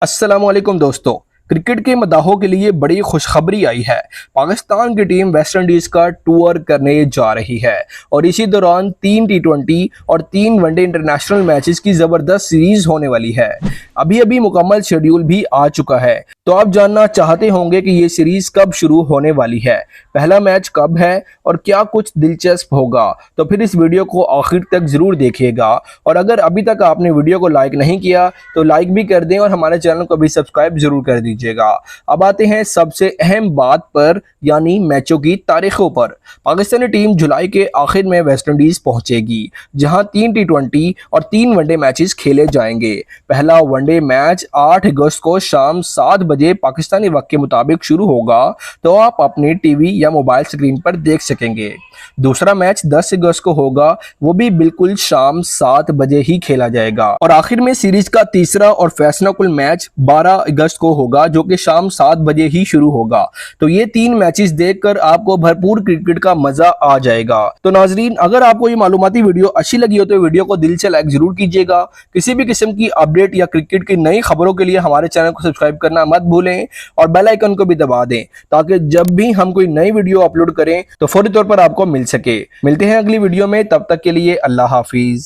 अस्सलाम वालेकुम दोस्तों। क्रिकेट के मदाहों के लिए बड़ी खुशखबरी आई है। पाकिस्तान की टीम वेस्ट इंडीज का टूर करने जा रही है और इसी दौरान 3 T20 और 3 वनडे इंटरनेशनल मैचेस की ज़बरदस्त सीरीज होने वाली है। अभी अभी मुकम्मल शेड्यूल भी आ चुका है, तो आप जानना चाहते होंगे कि ये सीरीज कब शुरू होने वाली है, पहला मैच कब है और क्या कुछ दिलचस्प होगा। तो फिर इस वीडियो को आखिर तक ज़रूर देखिएगा और अगर अभी तक आपने वीडियो को लाइक नहीं किया तो लाइक भी कर दें और हमारे चैनल को भी सब्सक्राइब जरूर कर दीजिएगा। अब आते हैं सबसे अहम बात पर, यानी मैचों की तारीखों पर। पाकिस्तानी टीम जुलाई के आखिर में वेस्ट इंडीज पहुंचेगी, जहां 3 T20 और 3 वनडे मैचेस खेले जाएंगे। पहला वनडे मैच 8 अगस्त को शाम 7 बजे पाकिस्तानी वक्त के मुताबिक शुरू होगा, तो आप अपनी टीवी या मोबाइल स्क्रीन पर देख सकेंगे। दूसरा मैच 10 अगस्त को होगा, वो भी बिल्कुल शाम 7 बजे ही खेला जाएगा। और आखिर में सीरीज का तीसरा और फैसलाकुन मैच 12 अगस्त को होगा, जो कि शाम 7 बजे ही शुरू होगा। तो ये 3 मैचेस देखकर आपको भरपूर क्रिकेट का मजा आ जाएगा। तो नाजरीन, अगर आपको ये मालूमाती वीडियो अच्छी लगी हो तो वीडियो को दिल से लाइक जरूर कीजिएगा। किसी भी किस्म की अपडेट या क्रिकेट की नई खबरों के लिए हमारे चैनल को सब्सक्राइब करना मत भूलें और बेल आइकन को भी दबा दें, ताकि जब भी हम कोई नई वीडियो अपलोड करें तो फौरी तौर पर आपको मिल सके। मिलते हैं अगली वीडियो में, तब तक के लिए अल्लाह हाफिज।